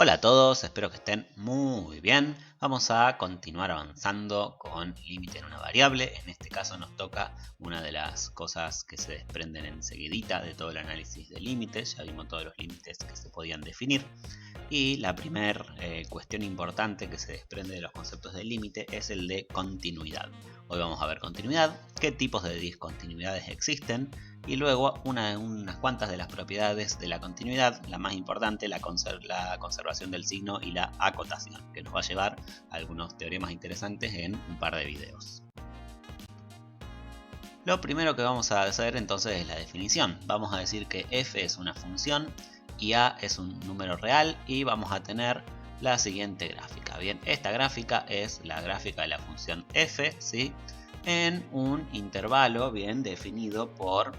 Hola a todos, espero que estén muy bien. Vamos a continuar avanzando con límite en una variable. En este caso nos toca una de las cosas que se desprenden enseguidita de todo el análisis de límites. Ya vimos todos los límites que se podían definir. Y la primera cuestión importante que se desprende de los conceptos de límite es el de continuidad. Hoy vamos a ver continuidad, qué tipos de discontinuidades existen y luego unas cuantas de las propiedades de la continuidad, la más importante, la conservación del signo y la acotación, que nos va a llevar a algunos teoremas interesantes en un par de videos. Lo primero que vamos a hacer entonces es la definición. Vamos a decir que f es una función y a es un número real y vamos a tener la siguiente gráfica. Bien, esta gráfica es la gráfica de la función f, ¿sí? En un intervalo bien definido por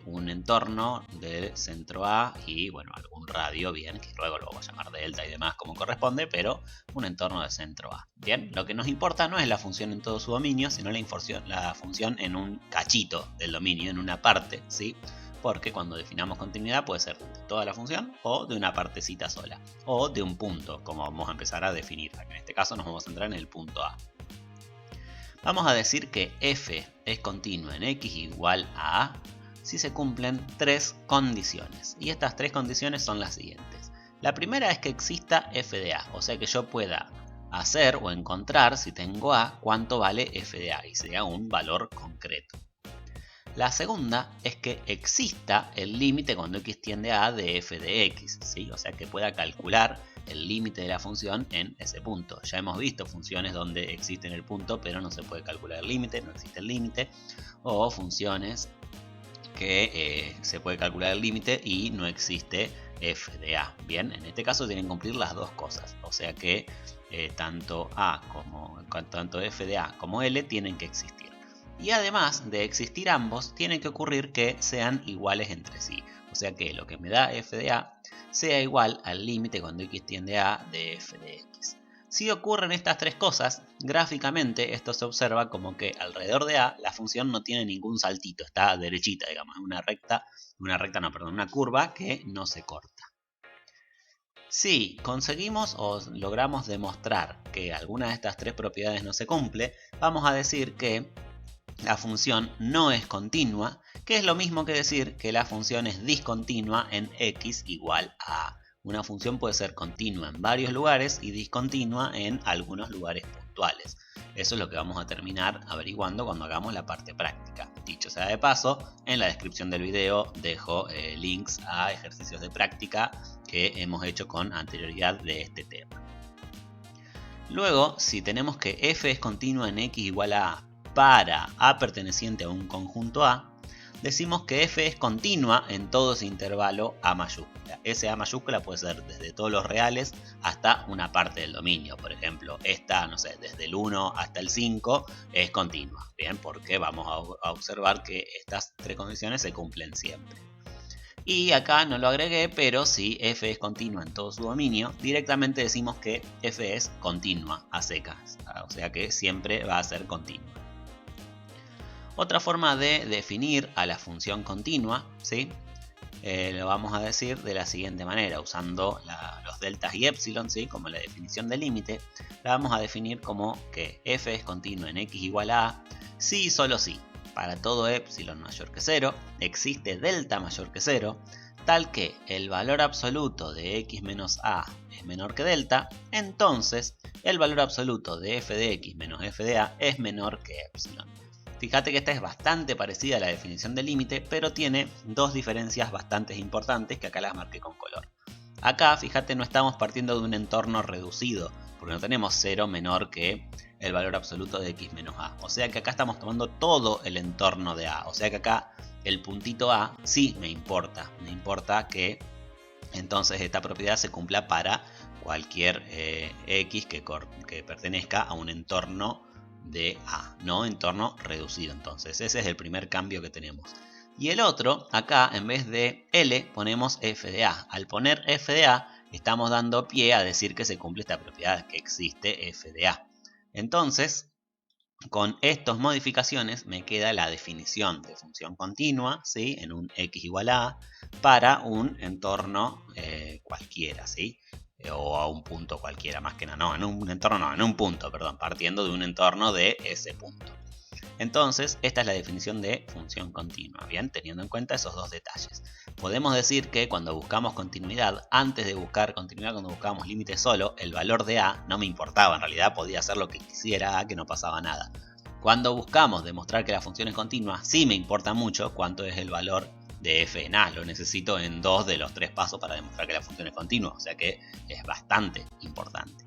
un entorno del centro A y bueno, algún radio, bien, que luego lo vamos a llamar delta y demás como corresponde, pero un entorno del centro A. Bien, lo que nos importa no es la función en todo su dominio, sino la función en un cachito del dominio, en una parte, ¿sí? Porque cuando definamos continuidad puede ser de toda la función o de una partecita sola, o de un punto, como vamos a empezar a definir. En este caso nos vamos a centrar en el punto A. Vamos a decir que f es continua en x igual a a si se cumplen tres condiciones. Y estas tres condiciones son las siguientes. La primera es que exista f de a, o sea que yo pueda hacer o encontrar, si tengo a, cuánto vale f de a y sea un valor concreto. La segunda es que exista el límite cuando x tiende a de f de x, ¿sí? O sea que pueda calcular el límite de la función en ese punto. Ya hemos visto funciones donde existe el punto pero no se puede calcular el límite, no existe el límite, o funciones que se puede calcular el límite y no existe f de a. Bien, en este caso tienen que cumplir las dos cosas, o sea que tanto f de a como l tienen que existir. Y además de existir ambos, tiene que ocurrir que sean iguales entre sí. O sea que lo que me da f de a sea igual al límite cuando x tiende a de f de x. Si ocurren estas tres cosas, gráficamente esto se observa como que alrededor de a la función no tiene ningún saltito, está derechita, digamos, una curva que no se corta. Si conseguimos o logramos demostrar que alguna de estas tres propiedades no se cumple, vamos a decir que la función no es continua, que es lo mismo que decir que la función es discontinua en x igual a. Una función puede ser continua en varios lugares y discontinua en algunos lugares puntuales. Eso es lo que vamos a terminar averiguando cuando hagamos la parte práctica. Dicho sea de paso, en la descripción del video dejo links a ejercicios de práctica que hemos hecho con anterioridad de este tema. Luego, si tenemos que f es continua en x igual a para a perteneciente a un conjunto A, decimos que f es continua en todo ese intervalo a mayúscula. Ese a mayúscula puede ser desde todos los reales hasta una parte del dominio. Por ejemplo, esta, no sé, desde el 1 hasta el 5 es continua. Bien, porque vamos a observar que estas tres condiciones se cumplen siempre. Y acá no lo agregué, pero si f es continua en todo su dominio, directamente decimos que f es continua a secas. O sea que siempre va a ser continua. Otra forma de definir a la función continua, ¿sí? Lo vamos a decir de la siguiente manera, usando los deltas y epsilon, ¿sí? Como la definición de límite, la vamos a definir como que f es continua en x igual a a, si y solo si, para todo epsilon mayor que 0, existe delta mayor que 0, tal que el valor absoluto de x menos a es menor que delta, entonces el valor absoluto de f de x menos f de a es menor que epsilon. Fíjate que esta es bastante parecida a la definición de límite, pero tiene dos diferencias bastante importantes que acá las marqué con color. Acá, fíjate, no estamos partiendo de un entorno reducido, porque no tenemos 0 menor que el valor absoluto de x menos a. O sea que acá estamos tomando todo el entorno de a. O sea que acá el puntito a sí me importa. Me importa que entonces esta propiedad se cumpla para cualquier x que pertenezca a un entorno de A, no entorno reducido. Entonces ese es el primer cambio que tenemos. Y el otro, acá en vez de L ponemos f de A. Al poner f de A estamos dando pie a decir que se cumple esta propiedad, que existe f de A. Entonces, con estas modificaciones me queda la definición de función continua, ¿sí? En un x igual a para un entorno cualquiera, ¿sí? o a un punto cualquiera, más que nada, no, en un entorno no, en un punto, perdón, partiendo de un entorno de ese punto. Entonces, esta es la definición de función continua, bien, teniendo en cuenta esos dos detalles. Podemos decir que cuando buscamos continuidad, antes de buscar continuidad, cuando buscábamos límite solo, el valor de a no me importaba, en realidad podía hacer lo que quisiera a, que no pasaba nada. Cuando buscamos demostrar que la función es continua, sí me importa mucho cuánto es el valor de f en a, lo necesito en 2 de los 3 pasos para demostrar que la función es continua, o sea que es bastante importante.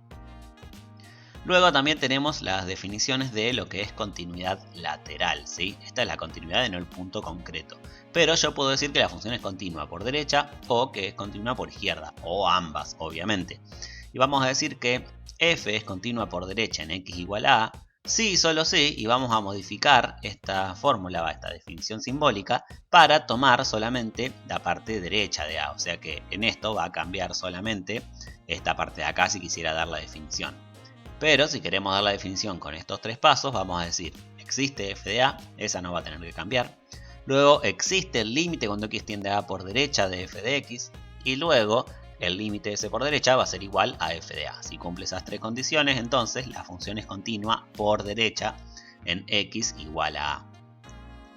Luego también tenemos las definiciones de lo que es continuidad lateral, ¿sí? Esta es la continuidad en el punto concreto. Pero yo puedo decir que la función es continua por derecha o que es continua por izquierda, o ambas, obviamente. Y vamos a decir que f es continua por derecha en x igual a a, sí, solo sí, y vamos a modificar esta fórmula, esta definición simbólica, para tomar solamente la parte derecha de a. O sea que en esto va a cambiar solamente esta parte de acá si quisiera dar la definición. Pero si queremos dar la definición con estos 3 pasos, vamos a decir, existe f de a, esa no va a tener que cambiar. Luego existe el límite cuando x tiende a por derecha de f de x. Y luego el límite de s por derecha va a ser igual a f de a. Si cumple esas 3 condiciones, entonces la función es continua por derecha en x igual a a.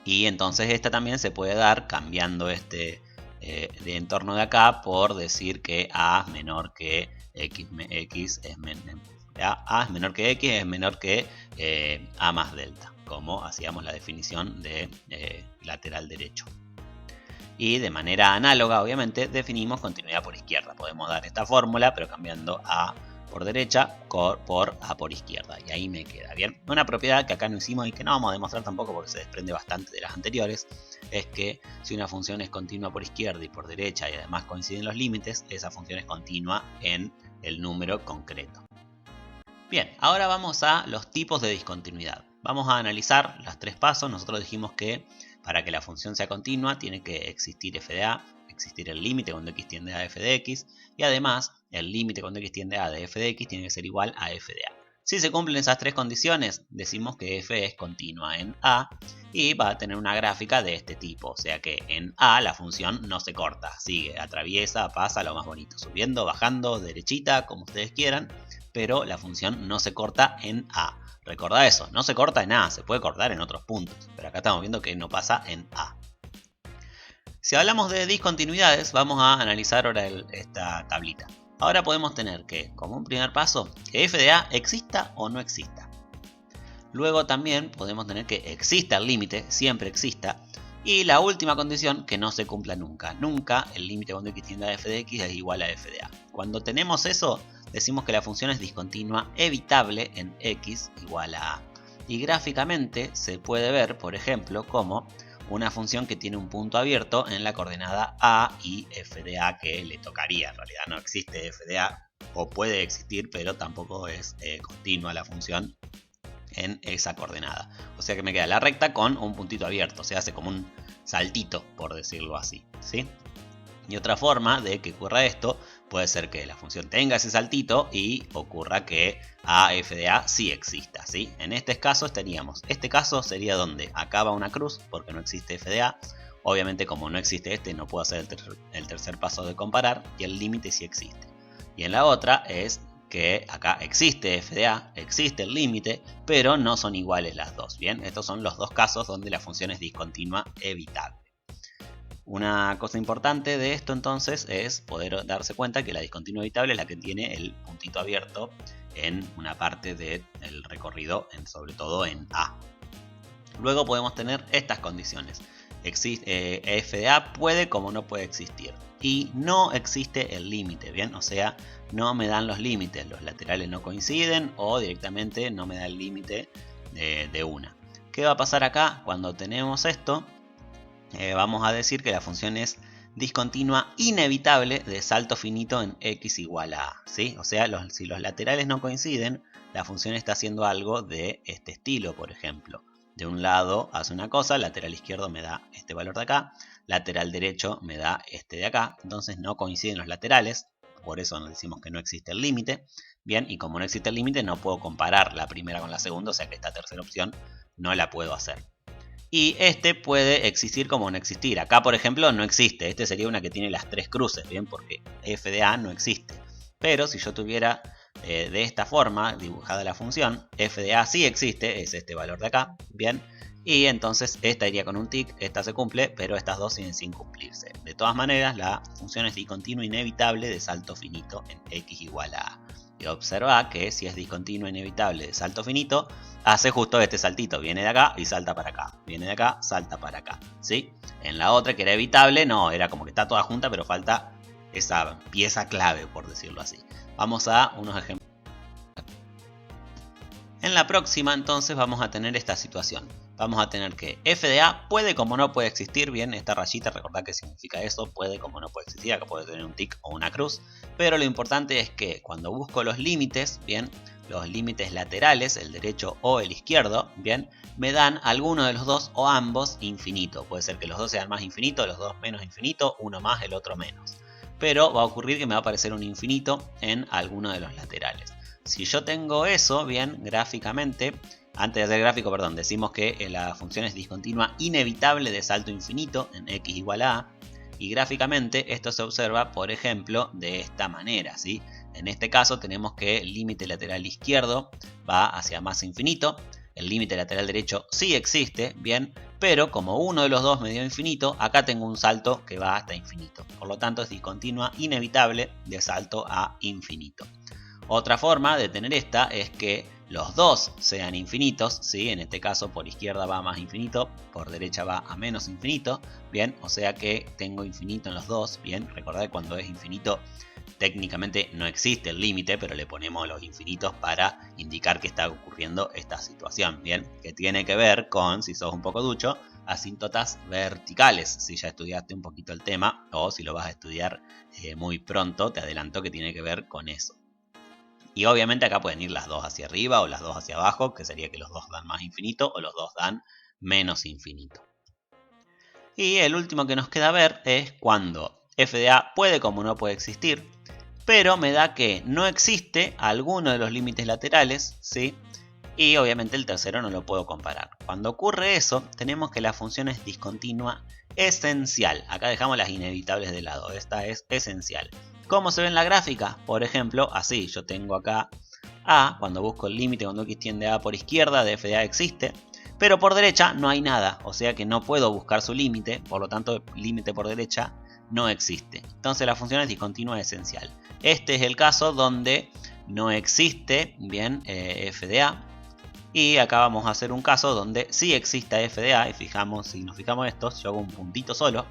Y entonces esta también se puede dar cambiando este de entorno de acá por decir que a menor que x es menor. A es menor que x, es menor que a más delta, como hacíamos la definición de lateral derecho. Y de manera análoga, obviamente, definimos continuidad por izquierda. Podemos dar esta fórmula, pero cambiando a por derecha por a por izquierda. Y ahí me queda bien. Una propiedad que acá no hicimos y que no vamos a demostrar tampoco porque se desprende bastante de las anteriores, es que si una función es continua por izquierda y por derecha y además coinciden los límites, esa función es continua en el número concreto. Bien, ahora vamos a los tipos de discontinuidad. Vamos a analizar los 3 pasos. Nosotros dijimos que para que la función sea continua tiene que existir f de a, existir el límite cuando x tiende a f de x, y además el límite cuando x tiende a de f de x tiene que ser igual a f de a. Si se cumplen esas 3 condiciones, decimos que f es continua en a y va a tener una gráfica de este tipo. O sea que en a la función no se corta, sigue, atraviesa, pasa, lo más bonito, subiendo, bajando, derechita, como ustedes quieran, pero la función no se corta en a. Recordá eso, no se corta en a, se puede cortar en otros puntos, pero acá estamos viendo que no pasa en a. Si hablamos de discontinuidades, vamos a analizar ahora esta tablita. Ahora podemos tener que, como un primer paso, que f de a exista o no exista. Luego también podemos tener que exista el límite, siempre exista. Y la última condición, que no se cumpla nunca. Nunca el límite cuando x tiende a f de x es igual a f de a. Cuando tenemos eso, decimos que la función es discontinua evitable en x igual a a. Y gráficamente se puede ver, por ejemplo, como una función que tiene un punto abierto en la coordenada a y f de a que le tocaría. En realidad no existe f de a, o puede existir, pero tampoco es continua la función en esa coordenada. O sea que me queda la recta con un puntito abierto, se hace como un saltito, por decirlo así, ¿sí? Y otra forma de que ocurra esto puede ser que la función tenga ese saltito y ocurra que a f de a sí exista, ¿sí? En este caso teníamos, este caso sería donde acá va una cruz porque no existe f de a. Obviamente como no existe este no puedo hacer el tercer paso de comparar y el límite sí existe. Y en la otra es que acá existe f de a, existe el límite, pero no son iguales las dos, ¿bien? Estos son los dos casos donde la función es discontinua evitable. Una cosa importante de esto entonces es poder darse cuenta que la discontinua evitable es la que tiene el puntito abierto en una parte del recorrido, sobre todo en A. Luego podemos tener estas condiciones. F de A puede como no puede existir. Y no existe el límite, ¿bien? O sea, no me dan los límites, los laterales no coinciden o directamente no me da el límite de una. ¿Qué va a pasar acá cuando tenemos esto? Vamos a decir que la función es discontinua inevitable de salto finito en x igual a a, ¿sí? O sea, si los laterales no coinciden, la función está haciendo algo de este estilo, por ejemplo. De un lado hace una cosa, lateral izquierdo me da este valor de acá, lateral derecho me da este de acá, entonces no coinciden los laterales, por eso nos decimos que no existe el límite. Bien, y como no existe el límite no puedo comparar la primera con la segunda, o sea que esta tercera opción no la puedo hacer. Y este puede existir como no existir. Acá, por ejemplo, no existe. Este sería una que tiene las 3 cruces, ¿bien? Porque f de a no existe. Pero si yo tuviera de esta forma dibujada la función, f de a sí existe, es este valor de acá, bien, y entonces esta iría con un tick, esta se cumple, pero estas dos siguen sin cumplirse. De todas maneras, la función es discontinua inevitable de salto finito en x igual a a. Y observa que si es discontinua inevitable de salto finito, hace justo este saltito, viene de acá y salta para acá, viene de acá, salta para acá, ¿sí? En la otra que era evitable, no, era como que está toda junta, pero falta esa pieza clave, por decirlo así. Vamos a unos ejemplos. En la próxima entonces vamos a tener esta situación. Vamos a tener que f de a puede como no puede existir, bien, esta rayita, recordad qué significa eso, puede como no puede existir, acá puede tener un tic o una cruz, pero lo importante es que cuando busco los límites, bien, los límites laterales, el derecho o el izquierdo, bien, me dan alguno de los dos o ambos infinito. Puede ser que los dos sean más infinito, los dos menos infinito, uno más, el otro menos. Pero va a ocurrir que me va a aparecer un infinito en alguno de los laterales. Si yo tengo eso, bien, gráficamente, antes de hacer gráfico, perdón, decimos que la función es discontinua inevitable de salto infinito en x igual a a. Y gráficamente esto se observa, por ejemplo, de esta manera, ¿sí? En este caso tenemos que el límite lateral izquierdo va hacia más infinito. El límite lateral derecho sí existe, bien, pero como uno de los dos me dio infinito, acá tengo un salto que va hasta infinito. Por lo tanto es discontinua inevitable de salto a infinito. Otra forma de tener esta es que los dos sean infinitos, ¿sí? En este caso por izquierda va a más infinito, por derecha va a menos infinito, bien, o sea que tengo infinito en los dos, bien, recordad cuando es infinito técnicamente no existe el límite, pero le ponemos los infinitos para indicar que está ocurriendo esta situación, bien, que tiene que ver con, si sos un poco ducho, asíntotas verticales, si ya estudiaste un poquito el tema, o si lo vas a estudiar muy pronto, te adelanto que tiene que ver con eso. Y obviamente acá pueden ir las dos hacia arriba o las dos hacia abajo, que sería que los dos dan más infinito o los dos dan menos infinito. Y el último que nos queda ver es cuando f de a puede como no puede existir, pero me da que no existe alguno de los límites laterales, ¿sí? Y obviamente el tercero no lo puedo comparar. Cuando ocurre eso, tenemos que la función es discontinua esencial. Acá dejamos las inevitables de lado, esta es esencial. ¿Cómo se ve en la gráfica? Por ejemplo, así, yo tengo acá a, cuando busco el límite cuando x tiende a por izquierda, de f de a existe, pero por derecha no hay nada, o sea que no puedo buscar su límite, por lo tanto límite por derecha no existe. Entonces la función es discontinua esencial. Este es el caso donde no existe, bien, f de a, y acá vamos a hacer un caso donde sí exista f de a, y si nos fijamos esto, yo hago un puntito solo.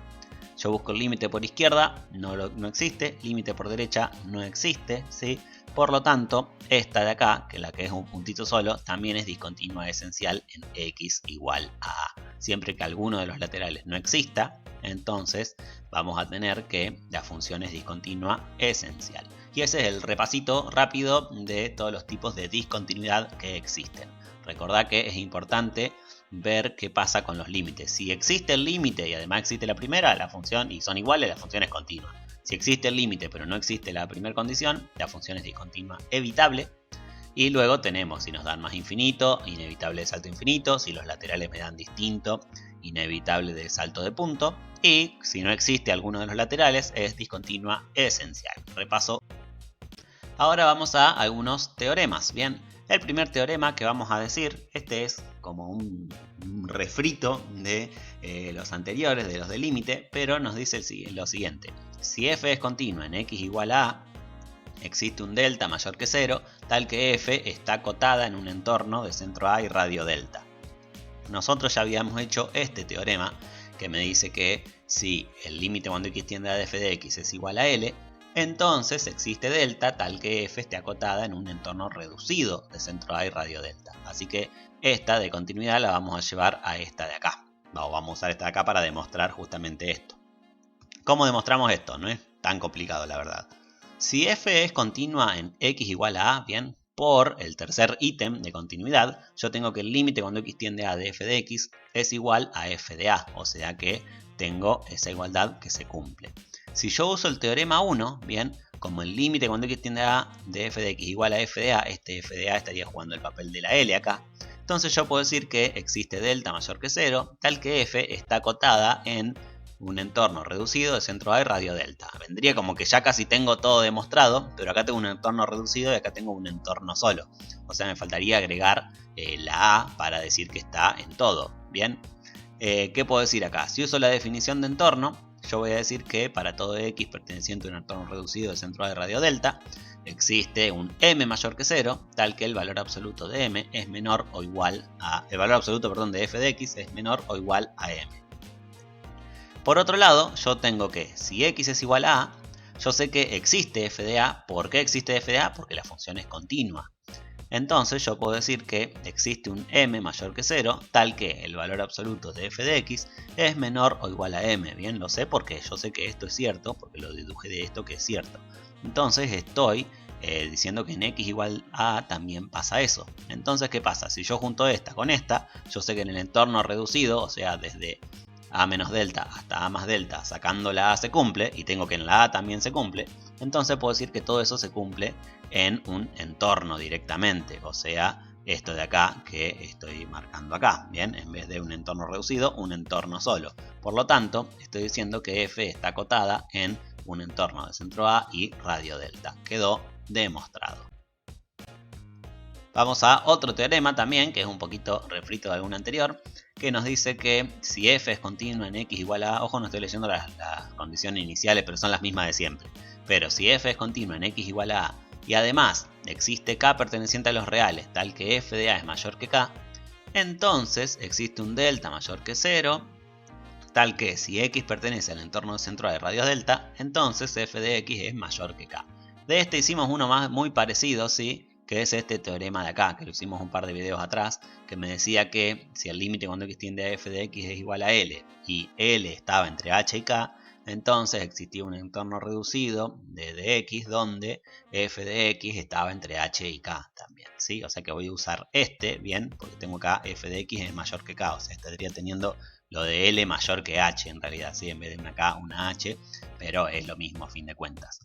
Yo busco el límite por izquierda, no existe, límite por derecha no existe, ¿sí? Por lo tanto, esta de acá, que es la que es un puntito solo, también es discontinua esencial en x igual a a. Siempre que alguno de los laterales no exista, entonces vamos a tener que la función es discontinua esencial. Y ese es el repasito rápido de todos los tipos de discontinuidad que existen. Recordá que es importante ver qué pasa con los límites. Si existe el límite y además existe la primera, la función, y son iguales, la función es continua. Si existe el límite pero no existe la primera condición, la función es discontinua evitable. Y luego tenemos, si nos dan más infinito, inevitable de salto infinito. Si los laterales me dan distinto, inevitable de salto de punto. Y si no existe alguno de los laterales, es discontinua esencial. Repaso. Ahora vamos a algunos teoremas. Bien, el primer teorema que vamos a decir, este es como un refrito de los anteriores, de los de límite, pero nos dice lo siguiente. Si f es continua en x igual a a, existe un delta mayor que 0, tal que f está acotada en un entorno de centro a y radio delta. Nosotros ya habíamos hecho este teorema que me dice que si el límite cuando x tiende a f de x es igual a L, entonces existe delta tal que f esté acotada en un entorno reducido de centro a y radio delta. Así que esta de continuidad la vamos a llevar a esta de acá. Vamos a usar esta de acá para demostrar justamente esto. ¿Cómo demostramos esto? No es tan complicado, la verdad. Si f es continua en x igual a a, bien, por el tercer ítem de continuidad, yo tengo que el límite cuando x tiende a de f de x es igual a f de a, o sea que tengo esa igualdad que se cumple. Si yo uso el teorema 1, bien, como el límite cuando x tiende a de f de x igual a f de a, este f de a estaría jugando el papel de la L acá. Entonces yo puedo decir que existe delta mayor que 0, tal que f está acotada en un entorno reducido de centro A y radio delta. Vendría como que ya casi tengo todo demostrado, pero acá tengo un entorno reducido y acá tengo un entorno solo. O sea, me faltaría agregar la A para decir que está en todo. Bien, ¿qué puedo decir acá? Si uso la definición de entorno, yo voy a decir que para todo X perteneciente a un entorno reducido de centro A y radio delta, existe un m mayor que 0, tal que el valor absoluto de m es menor o igual a... El valor absoluto, perdón, de f de x es menor o igual a m. Por otro lado, yo tengo que, si x es igual a a, yo sé que existe f de a. ¿Por qué existe f de a? Porque la función es continua. Entonces yo puedo decir que existe un m mayor que 0, tal que el valor absoluto de f de x es menor o igual a m. Bien, lo sé porque yo sé que esto es cierto, porque lo deduje de esto que es cierto. Entonces estoy diciendo que en x igual a también pasa eso. Entonces, ¿qué pasa? Si yo junto esta con esta, yo sé que en el entorno reducido, o sea, desde a menos delta hasta a más delta, sacando la a se cumple, y tengo que en la a también se cumple, entonces puedo decir que todo eso se cumple en un entorno directamente, o sea, esto de acá que estoy marcando acá, bien, en vez de un entorno reducido, un entorno solo. Por lo tanto, estoy diciendo que f está acotada en un entorno de centro A y radio delta. Quedó demostrado. Vamos a otro teorema también, que es un poquito refrito de algún anterior, que nos dice que si f es continua en x igual a... Ojo, no estoy leyendo las condiciones iniciales, pero son las mismas de siempre. Pero si f es continua en x igual a y además existe k perteneciente a los reales, tal que f de a es mayor que k, entonces existe un delta mayor que 0, tal que si x pertenece al entorno de centro A de radio delta, entonces f de x es mayor que k. De este hicimos uno más muy parecido, ¿sí? Que es este teorema de acá, que lo hicimos un par de videos atrás, que me decía que si el límite cuando x tiende a f de x es igual a L, y L estaba entre h y k, entonces existía un entorno reducido de x donde f de x estaba entre h y k también, ¿sí? O sea que voy a usar este, bien, porque tengo acá f de x es mayor que k, o sea, estaría teniendo lo de L mayor que h en realidad, ¿sí? En vez de una k, una h, pero es lo mismo a fin de cuentas.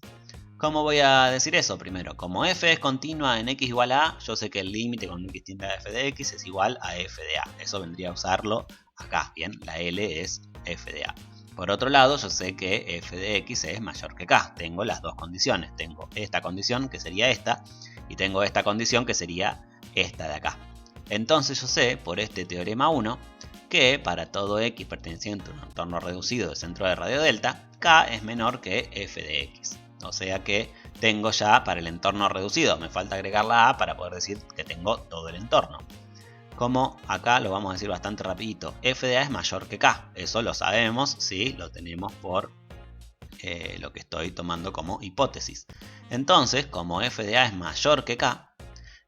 ¿Cómo voy a decir eso? Primero, como f es continua en x igual a a, yo sé que el límite cuando x tiende a f de x es igual a f de a. Eso vendría a usarlo acá, bien, la L es f de a. Por otro lado, yo sé que f de x es mayor que k. Tengo las dos condiciones. Tengo esta condición, que sería esta, y tengo esta condición, que sería esta de acá. Entonces yo sé, por este teorema 1, que para todo x perteneciente a un entorno reducido de centro de radio delta, k es menor que f de x. O sea que tengo ya para el entorno reducido. Me falta agregar la a para poder decir que tengo todo el entorno. Como acá lo vamos a decir bastante rapidito. F de a es mayor que k. Eso lo sabemos, sí, lo tenemos por lo que estoy tomando como hipótesis. Entonces, como f de a es mayor que k,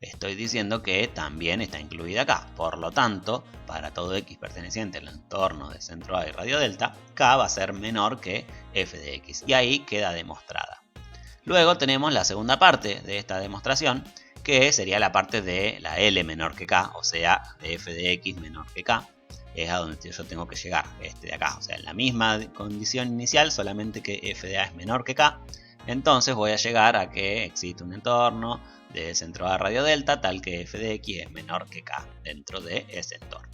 estoy diciendo que también está incluida acá. Por lo tanto, para todo x perteneciente al entorno de centro A y radio delta, k va a ser menor que f de x. Y ahí queda demostrada. Luego tenemos la segunda parte de esta demostración, que sería la parte de la L menor que K, o sea, de f de x menor que K. Es a donde yo tengo que llegar, este de acá. O sea, en la misma condición inicial, solamente que f de a es menor que K. Entonces voy a llegar a que existe un entorno de centro A radio delta, tal que f de x es menor que K dentro de ese entorno.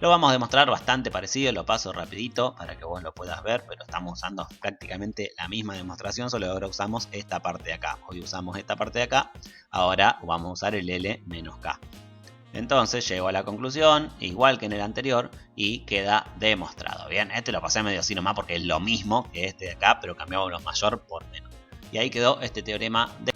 Lo vamos a demostrar bastante parecido, lo paso rapidito para que vos lo puedas ver, pero estamos usando prácticamente la misma demostración, solo ahora usamos esta parte de acá. Hoy usamos esta parte de acá, ahora vamos a usar el L menos K. Entonces llego a la conclusión, igual que en el anterior, y queda demostrado. Bien, este lo pasé medio así nomás porque es lo mismo que este de acá, pero cambiamos lo mayor por menor. Y ahí quedó este teorema de...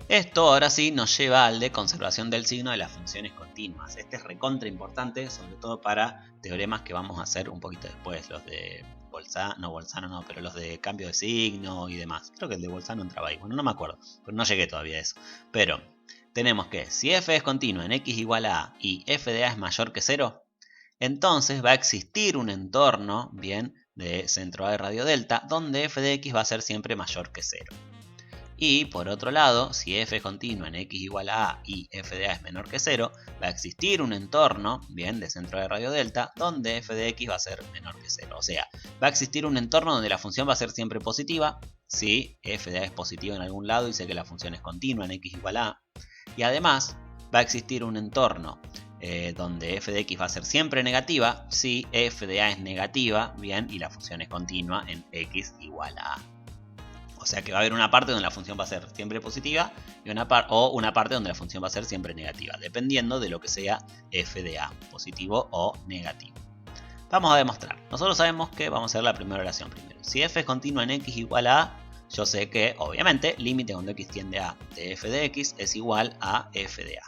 Esto ahora sí nos lleva al de conservación del signo de las funciones continuas. Este es recontra importante, sobre todo para teoremas que vamos a hacer un poquito después, los de Bolzano no, pero los de cambio de signo y demás. Creo que el de Bolzano entraba ahí, bueno, no me acuerdo, pero no llegué todavía a eso. Pero tenemos que si f es continua en x igual a a y f de a es mayor que 0, entonces va a existir un entorno, bien, de centro A y radio delta, donde f de x va a ser siempre mayor que 0. Y por otro lado, si f es continua en x igual a a y f de a es menor que 0, va a existir un entorno, bien, de centro de radio delta, donde f de x va a ser menor que 0. O sea, va a existir un entorno donde la función va a ser siempre positiva, si f de a es positiva en algún lado y sé que la función es continua en x igual a. Y además, va a existir un entorno donde f de x va a ser siempre negativa si f de a es negativa, bien, y la función es continua en x igual a a. O sea que va a haber una parte donde la función va a ser siempre positiva y una parte donde la función va a ser siempre negativa, dependiendo de lo que sea f de a, positivo o negativo. Vamos a demostrar. Nosotros sabemos que vamos a hacer la primera oración primero. Si f es continua en x igual a a, yo sé que, obviamente, límite cuando x tiende a de f de x es igual a f de a.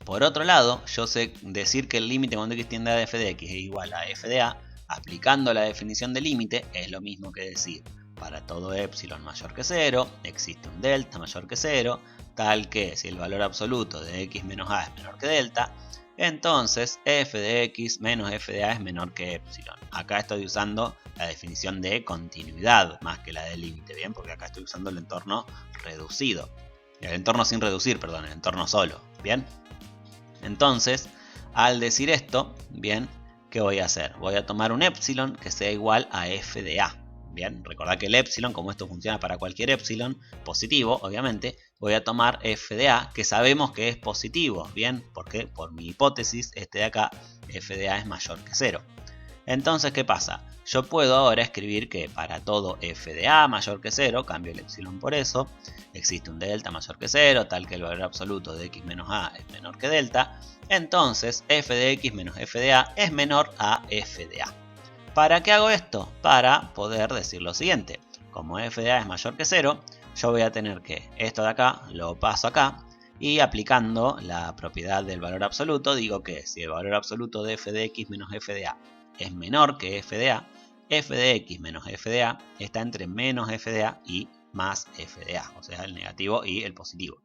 Por otro lado, yo sé decir que el límite cuando x tiende a de f de x es igual a f de a, aplicando la definición de límite, es lo mismo que decir para todo epsilon mayor que 0, existe un delta mayor que 0, tal que si el valor absoluto de x menos a es menor que delta, entonces f de x menos f de a es menor que epsilon. Acá estoy usando la definición de continuidad más que la de límite, ¿bien? Porque acá estoy usando el entorno reducido. El entorno sin reducir, perdón, el entorno solo, ¿bien? Entonces, al decir esto, ¿bien? ¿Qué voy a hacer? Voy a tomar un epsilon que sea igual a f de a. Bien, recordad que el epsilon, como esto funciona para cualquier epsilon, positivo, obviamente, voy a tomar f de a, que sabemos que es positivo, bien, porque por mi hipótesis, este de acá, f de a es mayor que 0. Entonces, ¿qué pasa? Yo puedo ahora escribir que para todo f de a mayor que 0, cambio el epsilon por eso, existe un delta mayor que 0, tal que el valor absoluto de x menos a es menor que delta, entonces f de x menos f de a es menor a f de a. ¿Para qué hago esto? Para poder decir lo siguiente. Como f de a es mayor que 0, yo voy a tener que esto de acá lo paso acá y aplicando la propiedad del valor absoluto digo que si el valor absoluto de f de x menos f de a es menor que f de x menos f de a está entre menos f de a y más f de a, o sea el negativo y el positivo.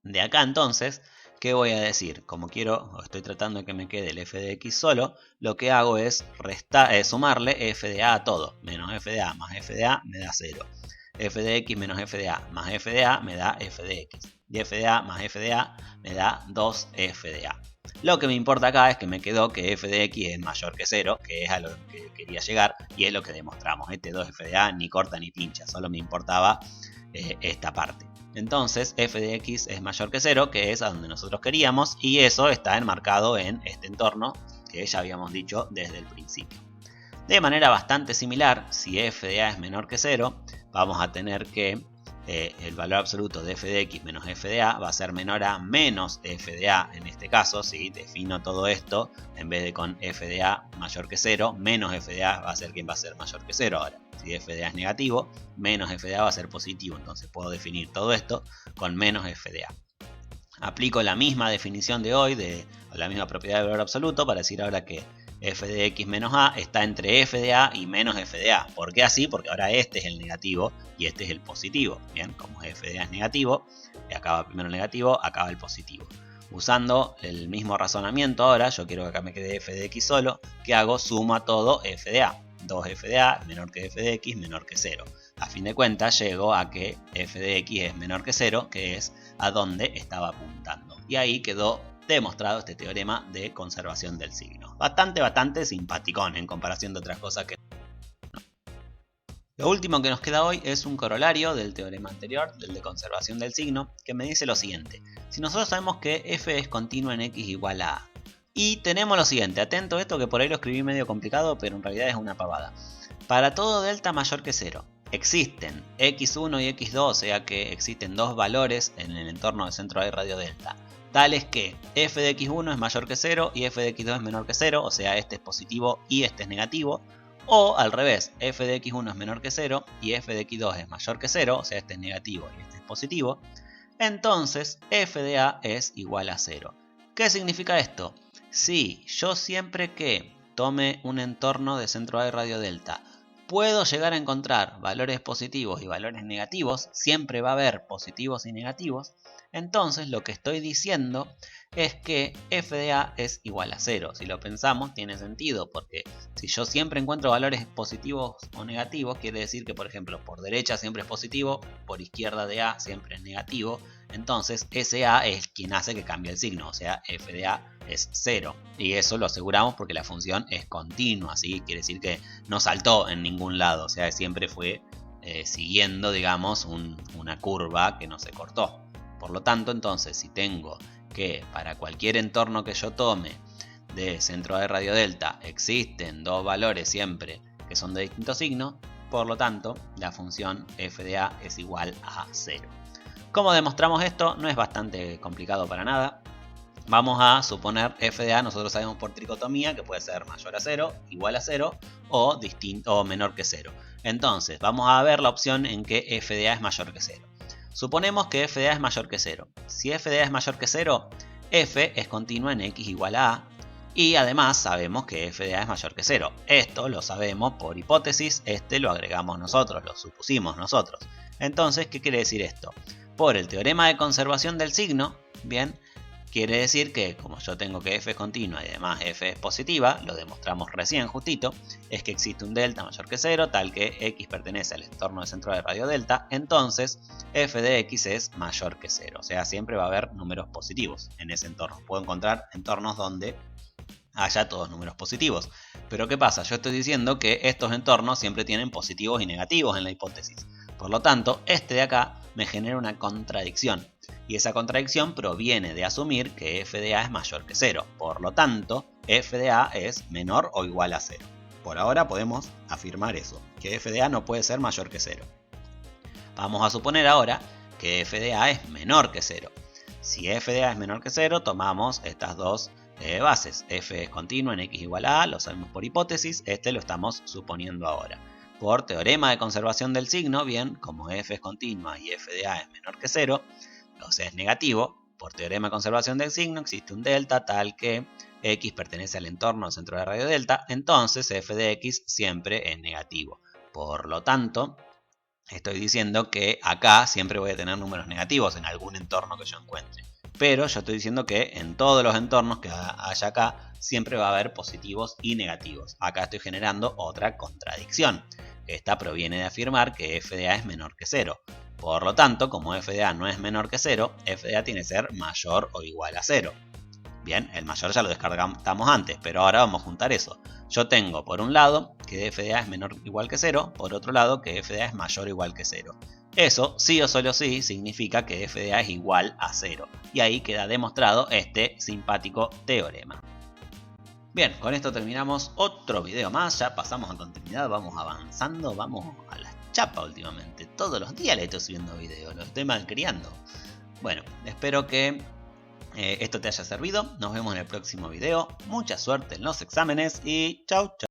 De acá entonces, ¿qué voy a decir? Como quiero, o estoy tratando de que me quede el f de x solo, lo que hago es sumarle f de a a todo. Menos f de a más f de a me da 0. F de x menos f de a más f de a me da f de x. Y f de a más f de a me da 2f de a. Lo que me importa acá es que me quedó que f de x es mayor que 0, que es a lo que quería llegar, y es lo que demostramos. Este 2f de a ni corta ni pincha, solo me importaba esta parte. Entonces f de x es mayor que 0, que es a donde nosotros queríamos, y eso está enmarcado en este entorno que ya habíamos dicho desde el principio. De manera bastante similar, si f de a es menor que 0, vamos a tener que el valor absoluto de f de x menos f de a va a ser menor a menos f de a en este caso. Si defino todo esto, en vez de con f de a mayor que 0, menos f de a va a ser quien va a ser mayor que 0 ahora. Si f de a es negativo, menos f de a va a ser positivo. Entonces puedo definir todo esto con menos f de a. Aplico la misma definición de hoy, la misma propiedad del valor absoluto, para decir ahora que f de x menos a está entre f de a y menos f de a. ¿Por qué así? Porque ahora este es el negativo y este es el positivo. Bien, como f de a es negativo, acaba primero el negativo, acaba el positivo. Usando el mismo razonamiento ahora, yo quiero que acá me quede f de x solo. ¿Qué hago? Sumo a todo f de a. 2f de a menor que f de x menor que 0. A fin de cuentas llego a que f de x es menor que 0, que es a donde estaba apuntando. Y ahí quedó demostrado este teorema de conservación del signo. Bastante simpaticón en comparación de otras cosas que... Lo último que nos queda hoy es un corolario del teorema anterior, del de conservación del signo, que me dice lo siguiente. Si nosotros sabemos que f es continua en x igual a a, y tenemos lo siguiente, atento a esto que por ahí lo escribí medio complicado, pero en realidad es una pavada. Para todo delta mayor que 0, existen x1 y x2, o sea que existen dos valores en el entorno del centro de radio delta, tales que f de x1 es mayor que 0 y f de x2 es menor que 0, o sea este es positivo y este es negativo, o al revés, f de x1 es menor que 0 y f de x2 es mayor que 0, o sea este es negativo y este es positivo, entonces f de a es igual a 0. ¿Qué significa esto? Si yo siempre que tome un entorno de centro de radio delta puedo llegar a encontrar valores positivos y valores negativos, siempre va a haber positivos y negativos, entonces lo que estoy diciendo es que f de a es igual a 0. Si lo pensamos tiene sentido, porque si yo siempre encuentro valores positivos o negativos, quiere decir que por ejemplo por derecha siempre es positivo, por izquierda de a siempre es negativo, entonces ese a es quien hace que cambie el signo, o sea f de a es 0, y eso lo aseguramos porque la función es continua, ¿sí? Quiere decir que no saltó en ningún lado, o sea siempre fue siguiendo digamos una curva que no se cortó. Por lo tanto, entonces, si tengo que para cualquier entorno que yo tome de centro de radio delta existen dos valores siempre que son de distinto signo, por lo tanto la función f de a es igual a 0. ¿Cómo demostramos esto? No es bastante complicado para nada. Vamos a suponer f de a, nosotros sabemos por tricotomía que puede ser mayor a 0, igual a 0 o menor que 0. Entonces vamos a ver la opción en que f de a es mayor que 0. Suponemos que f de a es mayor que 0. Si f de a es mayor que 0, f es continua en x igual a a. Y además sabemos que f de a es mayor que 0. Esto lo sabemos por hipótesis, lo agregamos nosotros, lo supusimos nosotros. Entonces, ¿qué quiere decir esto? Por el teorema de conservación del signo, bien, quiere decir que como yo tengo que f es continua y además f es positiva, lo demostramos recién justito, es que existe un delta mayor que 0, tal que x pertenece al entorno de centro de radio delta, entonces f de x es mayor que 0. O sea, siempre va a haber números positivos en ese entorno. Puedo encontrar entornos donde haya todos números positivos. Pero ¿qué pasa? Yo estoy diciendo que estos entornos siempre tienen positivos y negativos en la hipótesis. Por lo tanto, este de acá me genera una contradicción. Y esa contradicción proviene de asumir que f de a es mayor que 0. Por lo tanto, f de a es menor o igual a 0. Por ahora podemos afirmar eso, que f de a no puede ser mayor que 0. Vamos a suponer ahora que f de a es menor que 0. Si f de a es menor que 0, tomamos estas dos bases. F es continua en x igual a, lo sabemos por hipótesis, lo estamos suponiendo ahora. Por teorema de conservación del signo, bien, como f es continua y f de a es menor que 0, o sea es negativo, por teorema de conservación del signo existe un delta tal que x pertenece al entorno del centro de radio delta, entonces f de x siempre es negativo. Por lo tanto, estoy diciendo que acá siempre voy a tener números negativos en algún entorno que yo encuentre. Pero yo estoy diciendo que en todos los entornos que haya acá siempre va a haber positivos y negativos. Acá estoy generando otra contradicción. Esta proviene de afirmar que f de a es menor que 0. Por lo tanto, como f de a no es menor que 0, f de a tiene que ser mayor o igual a 0. Bien, el mayor ya lo descartamos antes, pero ahora vamos a juntar eso. Yo tengo por un lado que f de a es menor o igual que 0, por otro lado que f de a es mayor o igual que 0. Eso, sí o solo sí, significa que f de a es igual a 0. Y ahí queda demostrado este simpático teorema. Bien, con esto terminamos otro video más. Ya pasamos a continuidad, vamos avanzando, vamos a la chapa últimamente. Todos los días le estoy subiendo videos, lo estoy malcriando. Bueno, espero que esto te haya servido. Nos vemos en el próximo video. Mucha suerte en los exámenes y chau, chau.